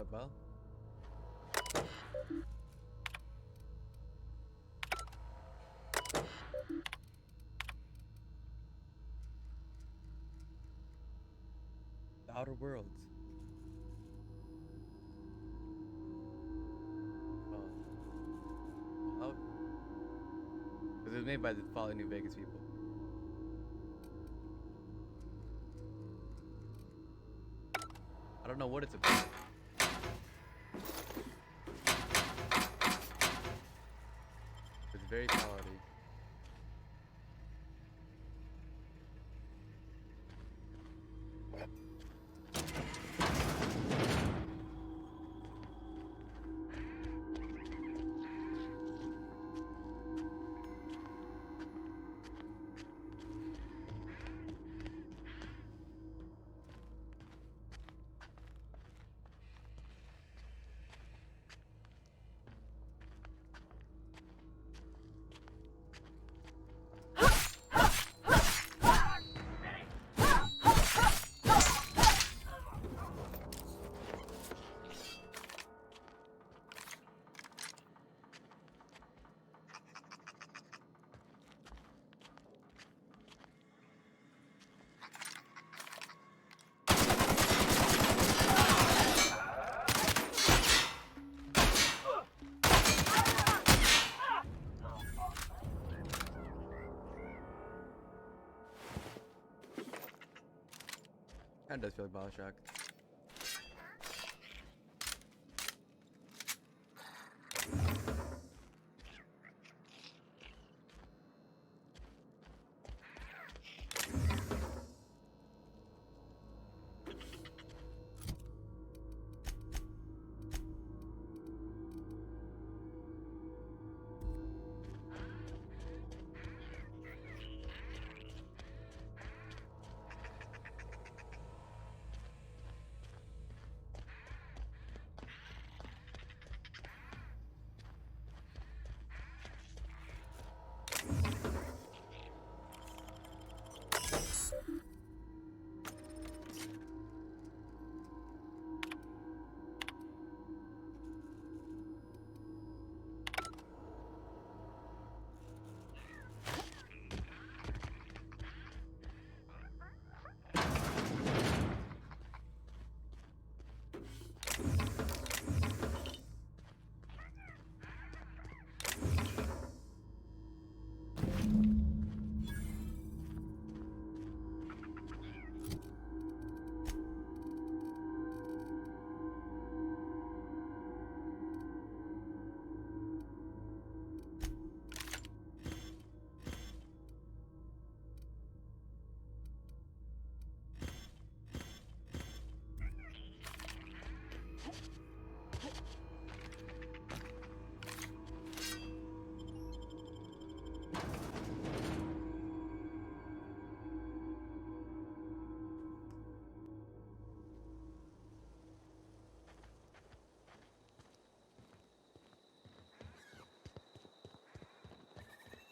Well, the Outer Worlds. Oh, how? Because it was made by the Fallout New Vegas people. I don't know what it's about. It's very quality. Kinda does feel like Bioshock.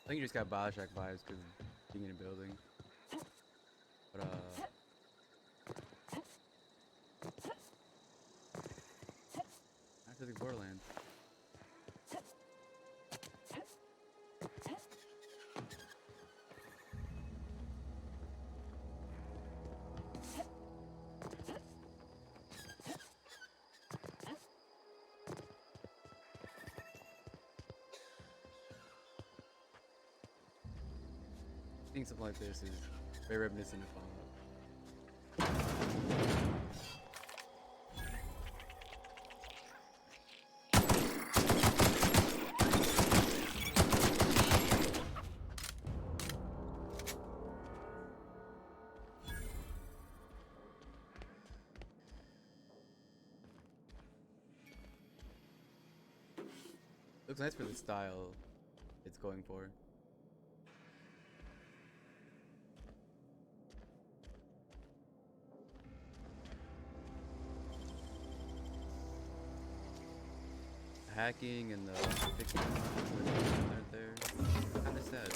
I think you just got Bioshock vibes because being in a building. But actually Borderlands. I think something like this is very reminiscent of Fallout. Looks nice for the style it's going for. Hacking and the fixing aren't there. Kinda sad.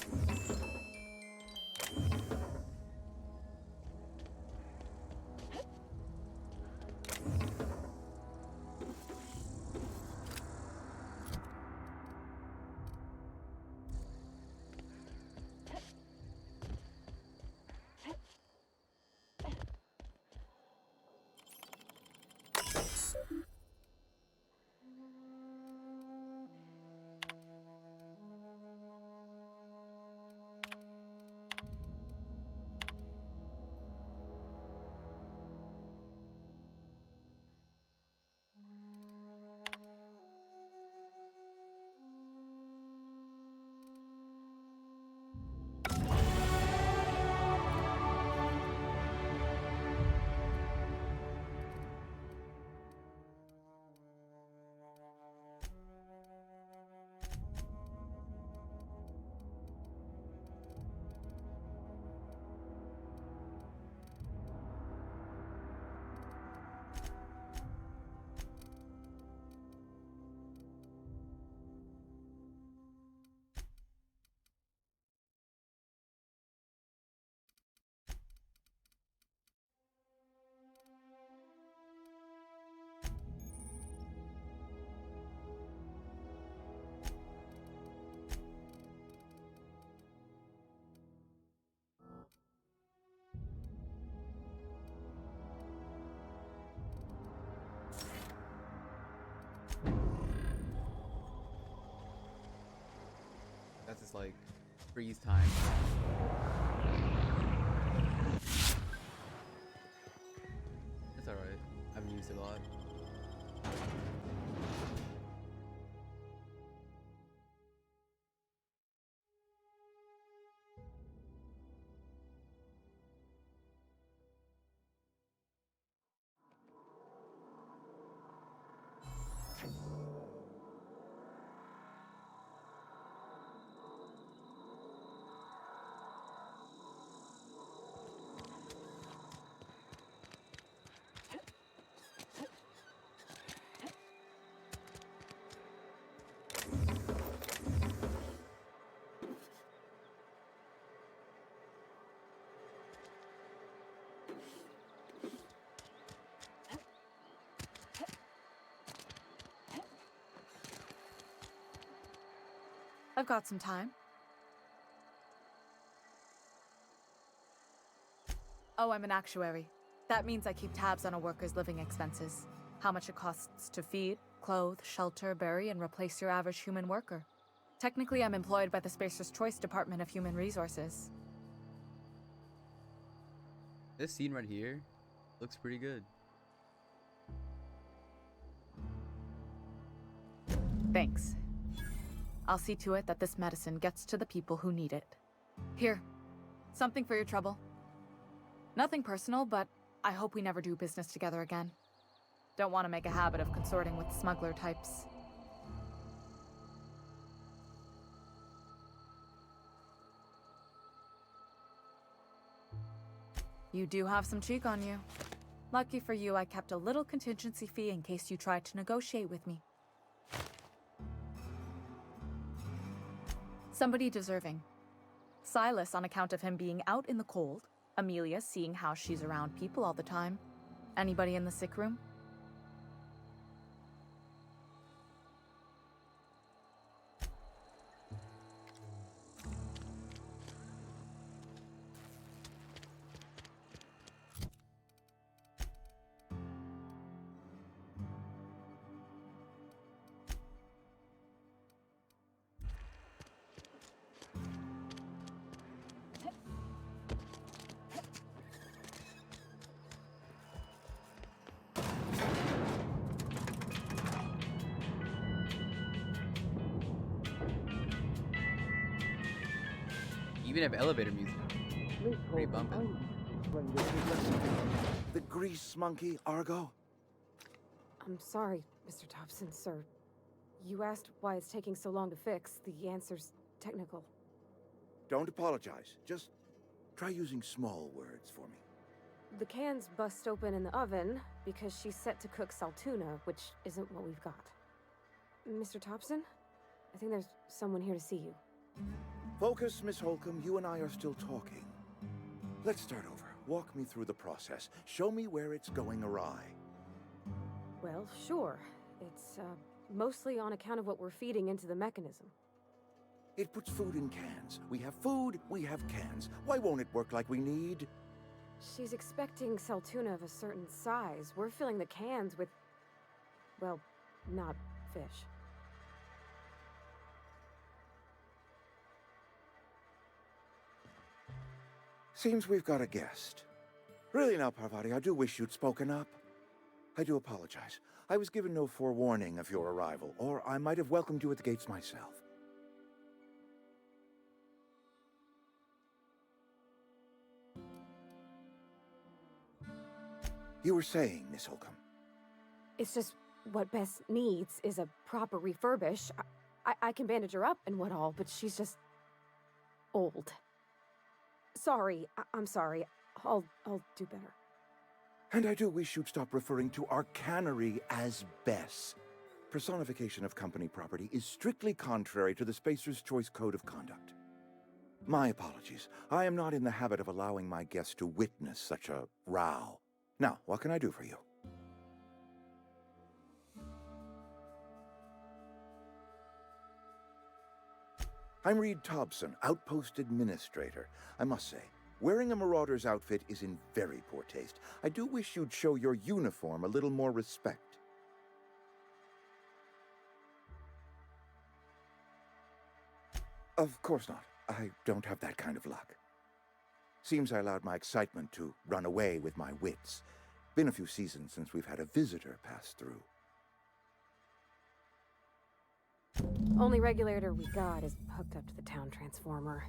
just like freeze time. It's alright. I haven't used it a lot. I've got some time. Oh, I'm an actuary. That means I keep tabs on a worker's living expenses. How much it costs to feed, clothe, shelter, bury, and replace your average human worker. Technically, I'm employed by the Spacer's Choice Department of Human Resources. This scene right here looks pretty good. Thanks. I'll see to it that this medicine gets to the people who need it. Here, something for your trouble. Nothing personal, but I hope we never do business together again. Don't want to make a habit of consorting with smuggler types. You do have some cheek on you. Lucky for you, I kept a little contingency fee in case you tried to negotiate with me. Somebody deserving. Silas on account of him being out in the cold. Amelia seeing how she's around people all the time. Anybody in the sick room? Even have elevator music. Pretty bumping. The grease monkey, Argo? I'm sorry, Mr. Thompson, sir. You asked why it's taking so long to fix. The answer's technical. Don't apologize. Just try using small words for me. The cans bust open in the oven because she's set to cook saltuna, which isn't what we've got. Mr. Thompson? I think there's someone here to see you. Focus, Miss Holcomb. You and I are still talking. Let's start over. Walk me through the process. Show me where it's going awry. Well, sure. It's, mostly on account of what we're feeding into the mechanism. It puts food in cans. We have food, we have cans. Why won't it work like we need? She's expecting saltuna of a certain size. We're filling the cans with, well, not fish. Seems we've got a guest. Really now, Parvati, I do wish you'd spoken up. I do apologize. I was given no forewarning of your arrival, or I might have welcomed you at the gates myself. You were saying, Miss Holcomb. It's just what Bess needs is a proper refurbish. I can bandage her up and what all, but she's just old. Sorry, I'm sorry. I'll do better. And I do wish you'd stop referring to our cannery as Bess. Personification of company property is strictly contrary to the Spacer's Choice Code of Conduct. My apologies. I am not in the habit of allowing my guests to witness such a row. Now, what can I do for you? I'm Reed Thompson, Outpost Administrator. I must say, wearing a marauder's outfit is in very poor taste. I do wish you'd show your uniform a little more respect. Of course not. I don't have that kind of luck. Seems I allowed my excitement to run away with my wits. Been a few seasons since we've had a visitor pass through. Only regulator we got is hooked up to the town transformer.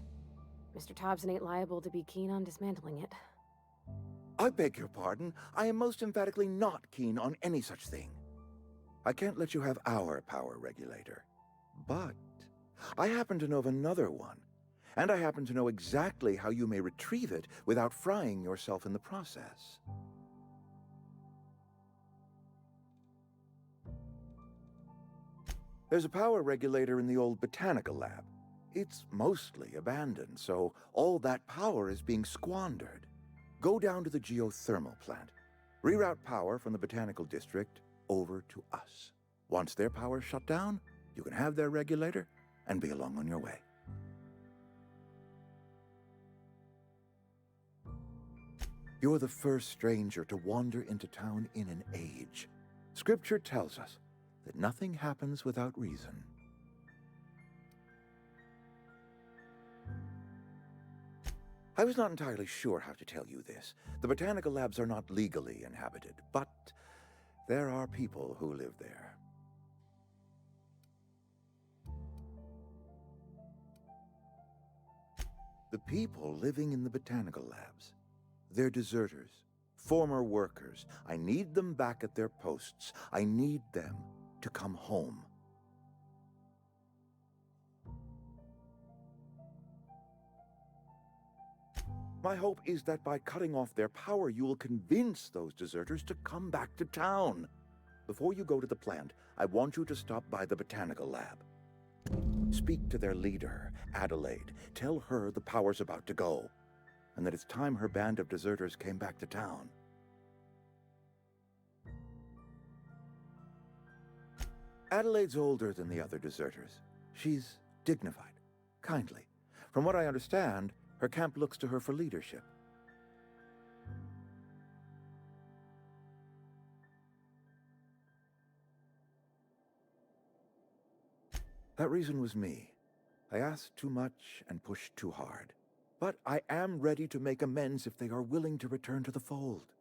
Mr. Thompson ain't liable to be keen on dismantling it. I beg your pardon. I am most emphatically not keen on any such thing. I can't let you have our power regulator. But I happen to know of another one, and I happen to know exactly how you may retrieve it without frying yourself in the process. There's a power regulator in the old botanical lab. It's mostly abandoned, so all that power is being squandered. Go down to the geothermal plant. Reroute power from the botanical district over to us. Once their power's shut down, you can have their regulator and be along on your way. You're the first stranger to wander into town in an age. Scripture tells us that nothing happens without reason. I was not entirely sure how to tell you this. The botanical labs are not legally inhabited, but there are people who live there. The people living in the botanical labs, they're deserters, former workers. I need them back at their posts. I need them to come home. My hope is that by cutting off their power, you will convince those deserters to come back to town. Before you go to the plant, I want you to stop by the botanical lab. Speak to their leader, Adelaide. Tell her the power's about to go, and that it's time her band of deserters came back to town. Adelaide's older than the other deserters. She's dignified, kindly. From what I understand, her camp looks to her for leadership. That reason was me. I asked too much and pushed too hard. But I am ready to make amends if they are willing to return to the fold.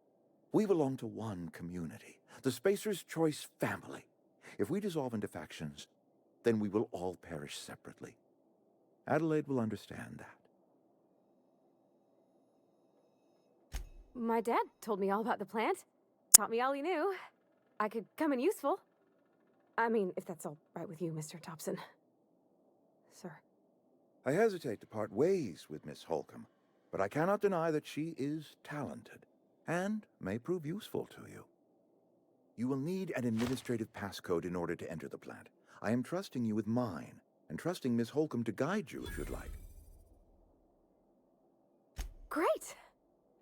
We belong to one community, the Spacer's Choice family. If we dissolve into factions, then we will all perish separately. Adelaide will understand that. My dad told me all about the plant. Taught me all he knew. I could come in useful. I mean, if that's all right with you, Mr. Thompson. Sir. I hesitate to part ways with Miss Holcomb, but I cannot deny that she is talented and may prove useful to you. You will need an administrative passcode in order to enter the plant. I am trusting you with mine, and trusting Miss Holcomb to guide you if you'd like. Great!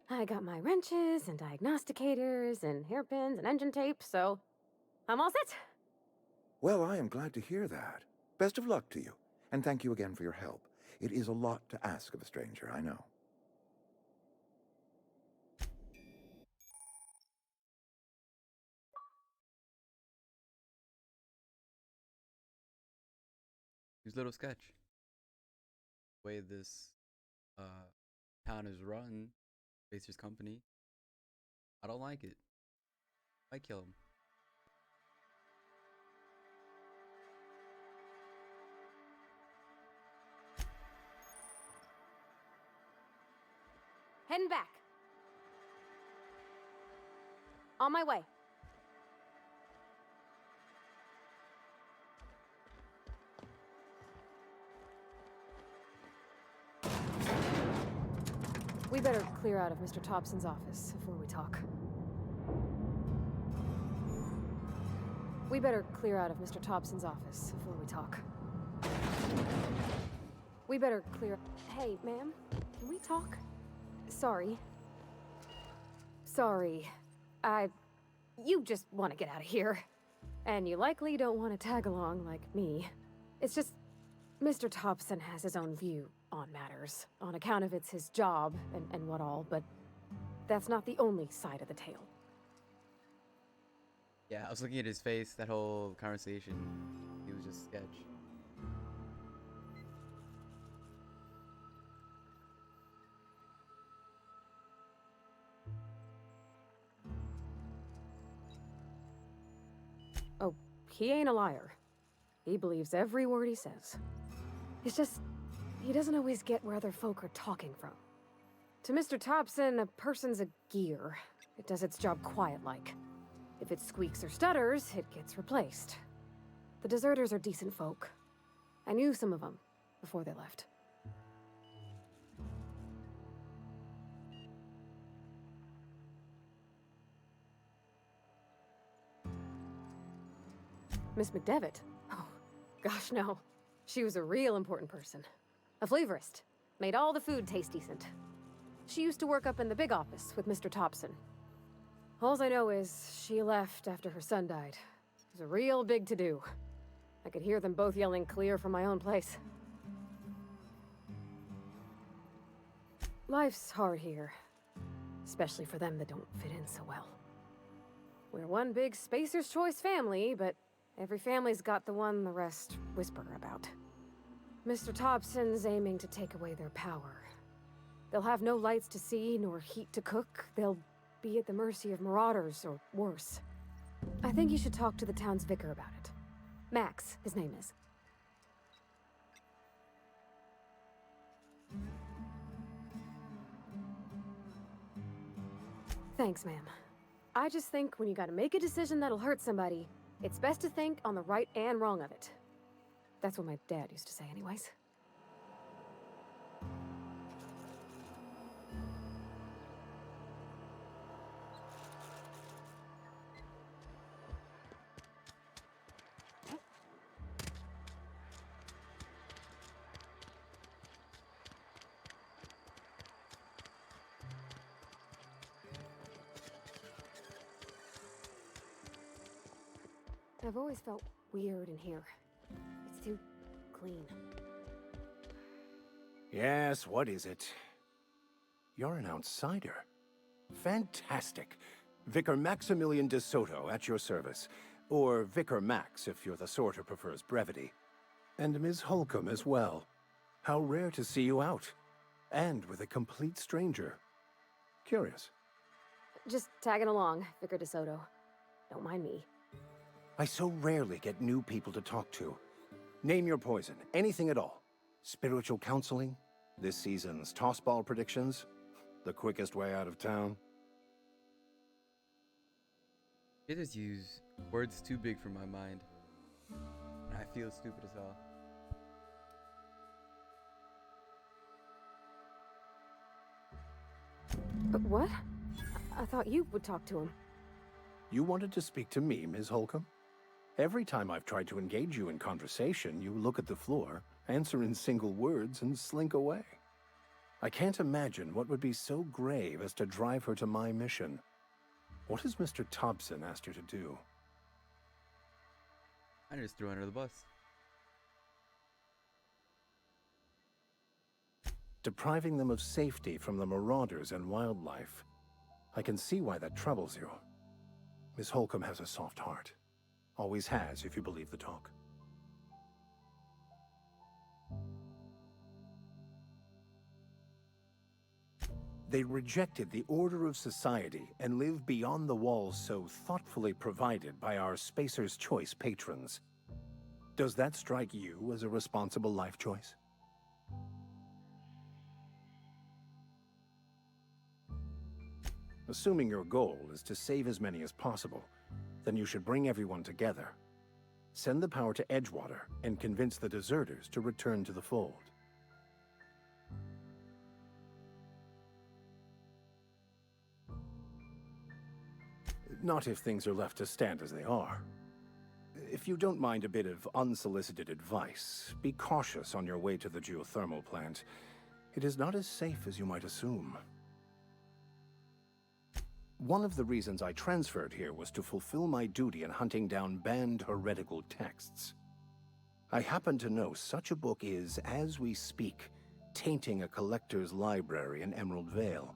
I got my wrenches and diagnosticators and hairpins and engine tape, so I'm all set. Well, I am glad to hear that. Best of luck to you, and thank you again for your help. It is a lot to ask of a stranger, I know. Here's a little sketch. The way this town is run, Spacer's company. I don't like it. Might kill him. Heading back. On my way. We better clear out of Mr. Thompson's office before we talk. We better clear out of Mr. Thompson's office before we talk. We better clear... Hey, ma'am, can we talk? Sorry. Sorry. You just want to get out of here. And you likely don't want to tag along like me. It's just... Mr. Thompson has his own view on matters, on account of it's his job and what all, but that's not the only side of the tale. Yeah, I was looking at his face, that whole conversation. He was just sketch. he ain't a liar. He believes every word he says. It's just, he doesn't always get where other folk are talking from. To Mr. Thompson, a person's a gear. It does its job quiet-like. If it squeaks or stutters, it gets replaced. The deserters are decent folk. I knew some of them before they left. Miss McDevitt? Oh, gosh, no. She was a real important person. A flavorist. Made all the food taste decent. She used to work up in the big office with Mr. Thompson. All I know is she left after her son died. It was a real big to-do. I could hear them both yelling clear from my own place. Life's hard here. Especially for them that don't fit in so well. We're one big Spacer's Choice family, but every family's got the one the rest whisper about. Mr. Thompson's aiming to take away their power. They'll have no lights to see, nor heat to cook. They'll be at the mercy of marauders, or worse. I think you should talk to the town's vicar about it. Max, his name is. Thanks, ma'am. I just think when you gotta make a decision that'll hurt somebody, it's best to think on the right and wrong of it. That's what my dad used to say anyways. I've always felt weird in here. It's too clean. Yes, what is it? You're an outsider. Fantastic. Vicar Maximilian de Soto at your service. Or Vicar Max, if you're the sort who prefers brevity. And Ms. Holcomb as well. How rare to see you out. And with a complete stranger. Curious. Just tagging along, Vicar de Soto. Don't mind me. I so rarely get new people to talk to. Name your poison, anything at all. Spiritual counseling, this season's tossball predictions, the quickest way out of town. They just use words too big for my mind. And I feel stupid as hell. But what? I thought you would talk to him. You wanted to speak to me, Ms. Holcomb? Every time I've tried to engage you in conversation, you look at the floor, answer in single words, and slink away. I can't imagine what would be so grave as to drive her to my mission. What has Mr. Thompson asked you to do? I just threw her under the bus. Depriving them of safety from the marauders and wildlife. I can see why that troubles you. Miss Holcomb has a soft heart. Always has, if you believe the talk. They rejected the order of society and live beyond the walls so thoughtfully provided by our Spacer's Choice patrons. Does that strike you as a responsible life choice? Assuming your goal is to save as many as possible, then you should bring everyone together. Send the power to Edgewater and convince the deserters to return to the fold. Not if things are left to stand as they are. If you don't mind a bit of unsolicited advice, be cautious on your way to the geothermal plant. It is not as safe as you might assume. One of the reasons I transferred here was to fulfill my duty in hunting down banned heretical texts. I happen to know such a book is, as we speak, tainting a collector's library in Emerald Vale.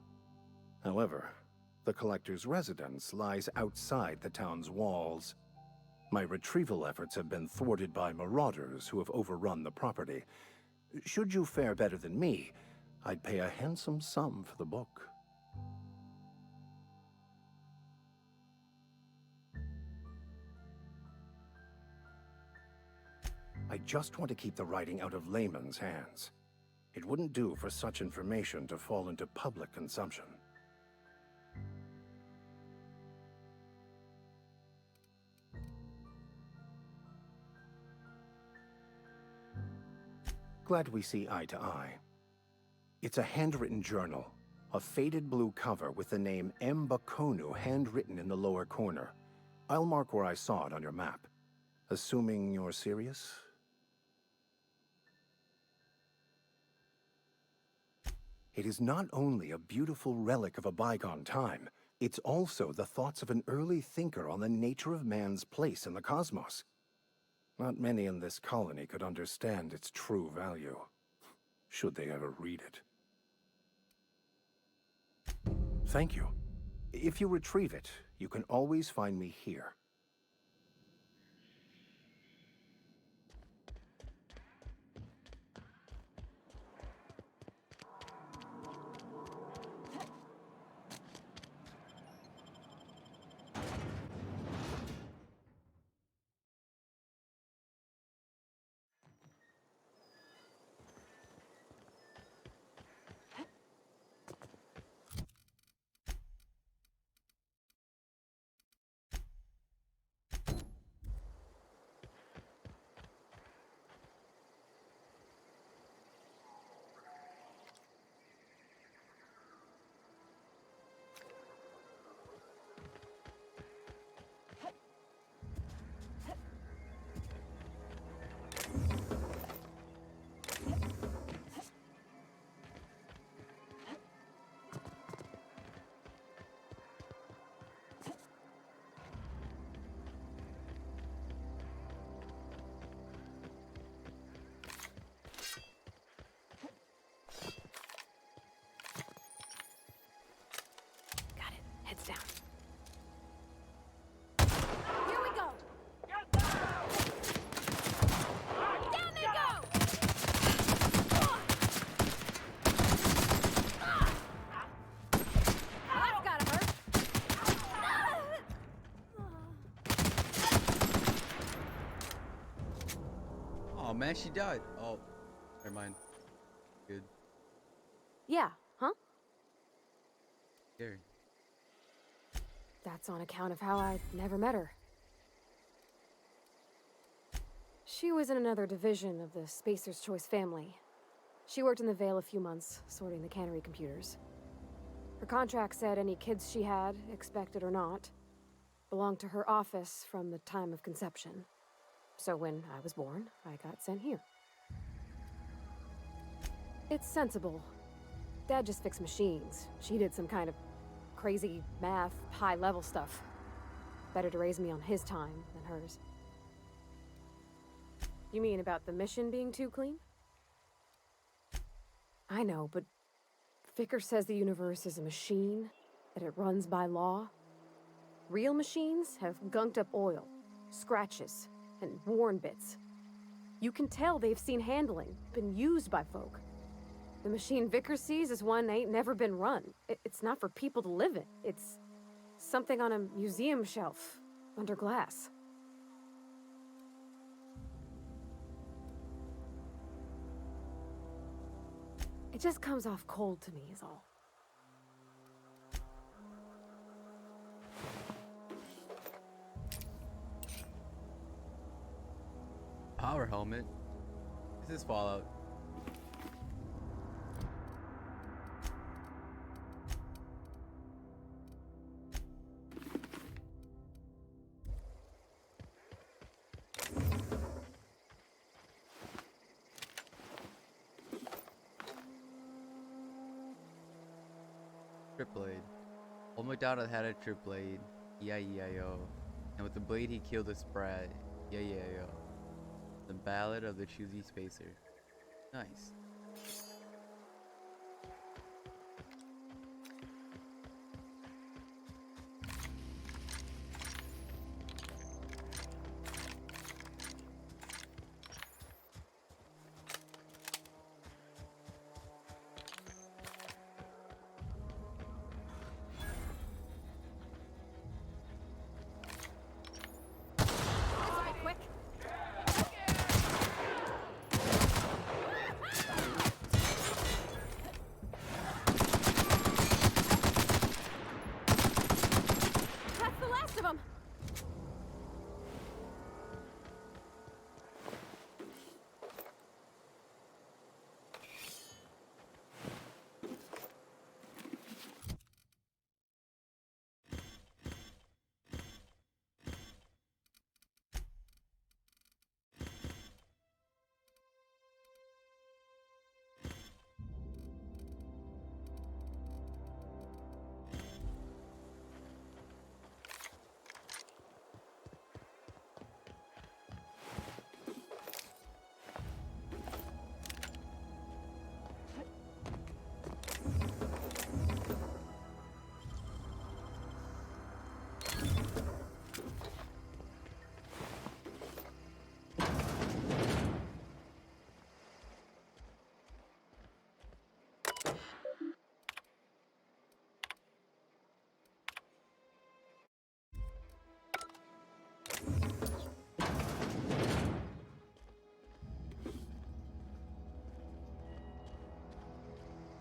However, the collector's residence lies outside the town's walls. My retrieval efforts have been thwarted by marauders who have overrun the property. Should you fare better than me, I'd pay a handsome sum for the book. I just want to keep the writing out of layman's hands. It wouldn't do for such information to fall into public consumption. Glad we see eye to eye. It's a handwritten journal, a faded blue cover with the name M. Bakonu handwritten in the lower corner. I'll mark where I saw it on your map. Assuming you're serious? It is not only a beautiful relic of a bygone time, it's also the thoughts of an early thinker on the nature of man's place in the cosmos. Not many in this colony could understand its true value, should they ever read it. Thank you. If you retrieve it, you can always find me here. Heads down. Here we go! Down they go! That's gotta hurt. Oh man, she died. Oh, never mind. Good. Yeah, huh? Scary. That's on account of how I never met her. She was in another division of the Spacer's Choice family. She worked in the Vale a few months, sorting the cannery computers. Her contract said any kids she had, expected or not, belonged to her office from the time of conception. So when I was born, I got sent here. It's sensible. Dad just fixed machines. She did some kind of crazy math, high-level stuff. Better to raise me on his time than hers. You mean about the mission being too clean? I know, but Vicker says the universe is a machine, that it runs by law. Real machines have gunked up oil, scratches, and worn bits. You can tell they've seen handling, been used by folk. The machine Vicker sees is one ain't never been run. It's not for people to live in. It's something on a museum shelf, under glass. It just comes off cold to me, is all. Power helmet. This is Fallout. Trip blade. Old MacDonald had a trip blade. E-I-E-I-O. And with the blade he killed a sprat. E-I-E-I-O. The Ballad of the Choosy Spacer. Nice.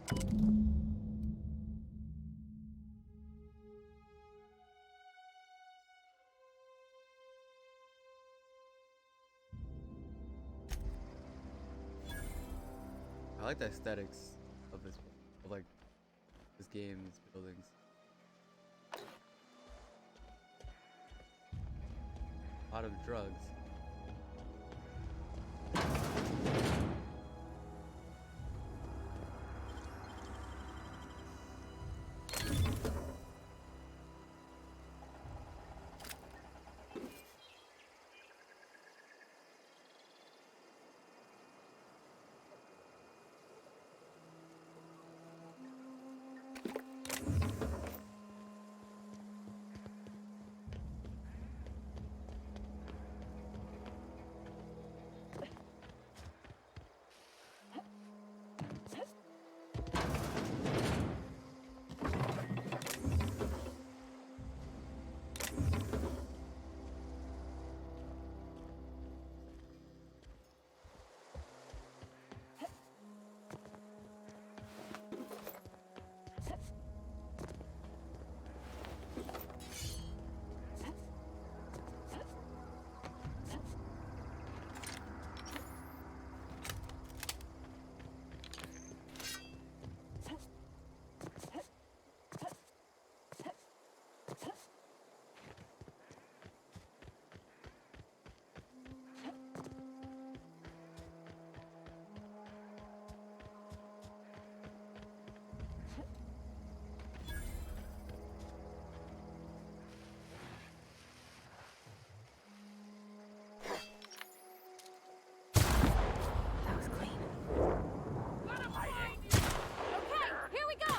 I like the aesthetics of this, of like this game, these buildings. A lot of drugs. That was clean. Okay, here we go!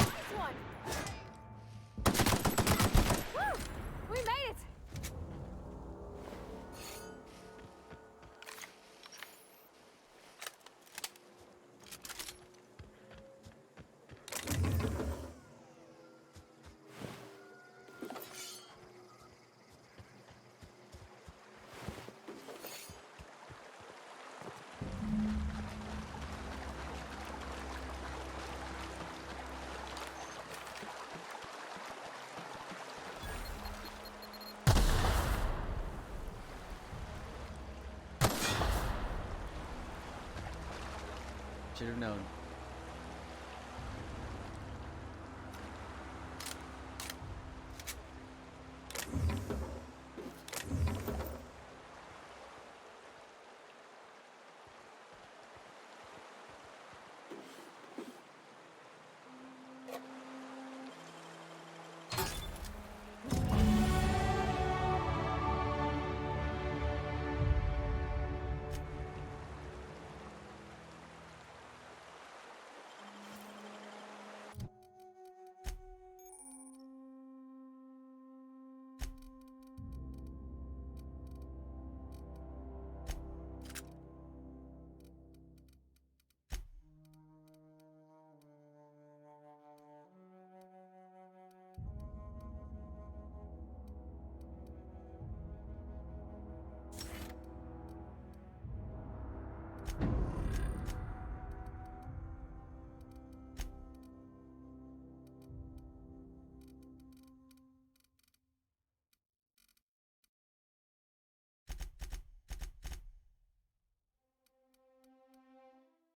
Nice one! Woo! We made it! Should have known.